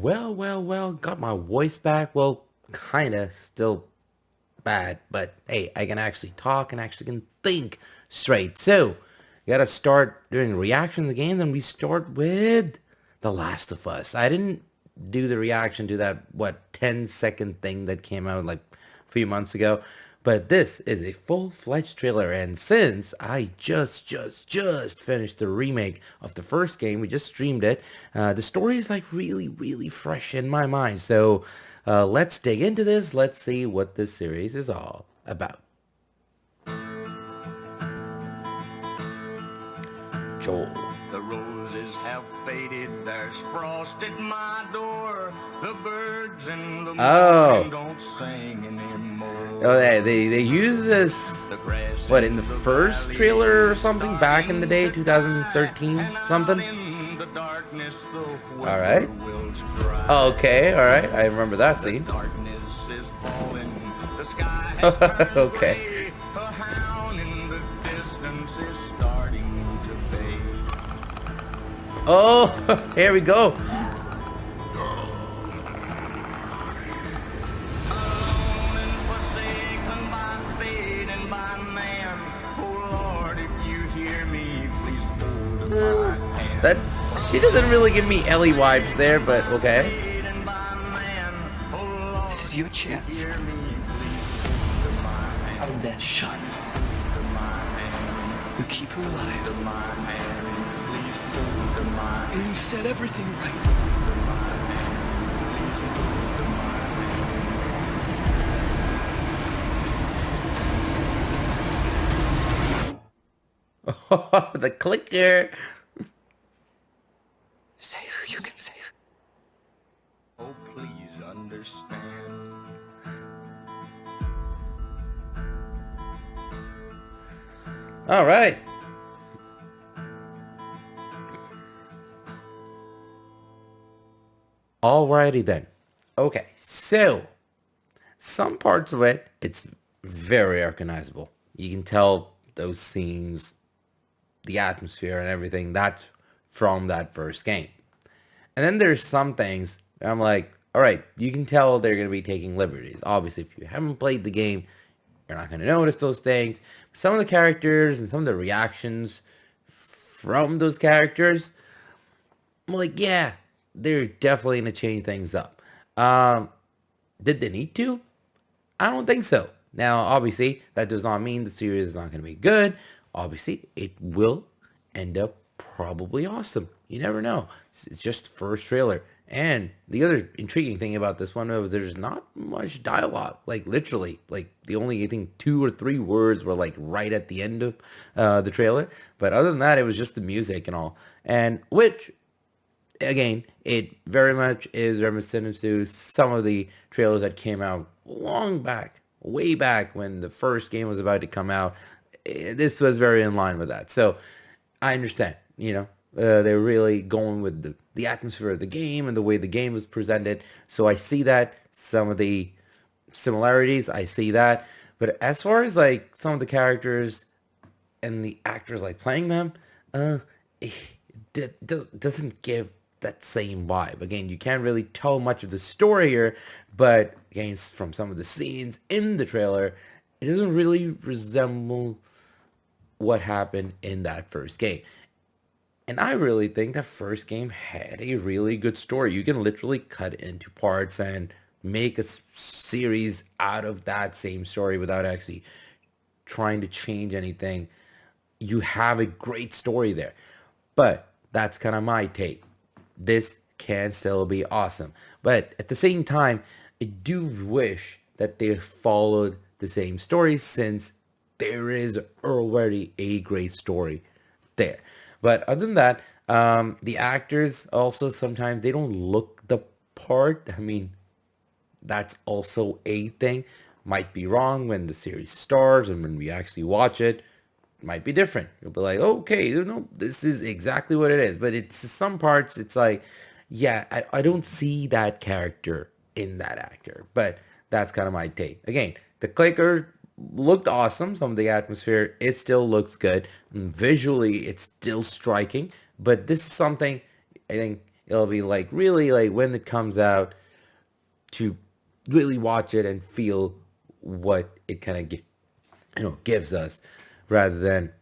Well, got my voice back. Well, kinda still bad, but hey, I can actually talk and actually can think straight. So, we gotta start doing reactions again, then we start with The Last of Us. I didn't do the reaction to that, 10-second thing that came out like a few months ago. But this is a full-fledged trailer, and since I just finished the remake of the first game, we just streamed it, the story is like really fresh in my mind. So let's dig into this. Let's see what this series is all about. Joel. The roses have faded, there's frost at my door. The birds in the morning don't sing anymore. Oh, they use this, what, in the first trailer or something back in the day, 2013 something? Alright. Okay, alright, I remember that scene. Okay. Oh, here we go. That she doesn't really give me Ellie vibes there, but okay. This is your chance. I'm that shot. You keep her alive. And you set everything right. Oh, the clicker. Save who you can save. Oh, please understand. All right. Alrighty then. Okay, so some parts of it, it's very recognizable. You can tell those scenes, the atmosphere and everything, that's from that first game. And then there's some things I'm like, all right, you can tell they're going to be taking liberties. Obviously, if you haven't played the game, you're not going to notice those things. Some of the characters and some of the reactions from those characters, I'm like, yeah, they're definitely going to change things up. Did they need to? I don't think so. Now, obviously, that does not mean the series is not going to be good. Obviously, it will end up probably awesome. You never know. It's just the first trailer. And the other intriguing thing about this one was there's not much dialogue. Like, literally, like, the only, I think, 2 or 3 words were, like, right at the end of the trailer. But other than that, it was just the music and all. And which, again, it very much is reminiscent to some of the trailers that came out long back, way back when the first game was about to come out. This was very in line with that. So I understand, they're really going with the atmosphere of the game and the way the game was presented. So I see that, some of the similarities, I see that. But as far as like some of the characters and the actors like playing them, it doesn't give that same vibe. Again, you can't really tell much of the story here, but again, from some of the scenes in the trailer, it doesn't really resemble what happened in that first game. And I really think that first game had a really good story. You can literally cut it into parts and make a series out of that same story without actually trying to change anything. You have a great story there. But that's kind of my take. This can still be awesome. But at the same time, I do wish that they followed the same story since there is already a great story there. But other than that, the actors also sometimes they don't look the part. I mean, that's also a thing. Might be wrong when the series starts and when we actually watch it. Might be different. You'll be like, okay, this is exactly what it is. But it's some parts, it's like, yeah, I don't see that character in that actor. But that's kind of my take. Again, the clicker looked awesome. Some of the atmosphere, it still looks good. And visually, it's still striking. But this is something, I think, It'll be like really like when it comes out to really watch it and feel what it kind of gives us, rather than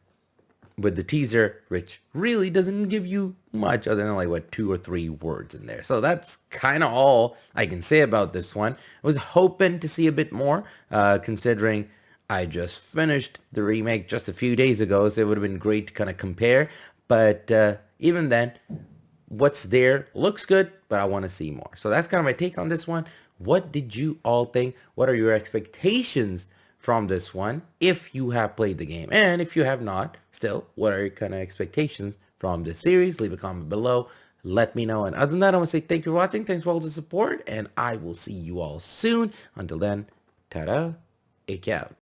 with the teaser, which really doesn't give you much other than like what 2 or 3 words in there. So that's kind of all I can say about this one. I was hoping to see a bit more, considering I just finished the remake just a few days ago, so it would have been great to kind of compare. But even then, what's there looks good, but I want to see more. So that's kind of my take on this one. What did you all think? What are your expectations from this one if you have played the game? And if you have not, still, what are your kind of expectations from this series? Leave a comment below. Let me know. And other than that, I want to say thank you for watching. Thanks for all the support. And I will see you all soon. Until then, ta-da, ake out.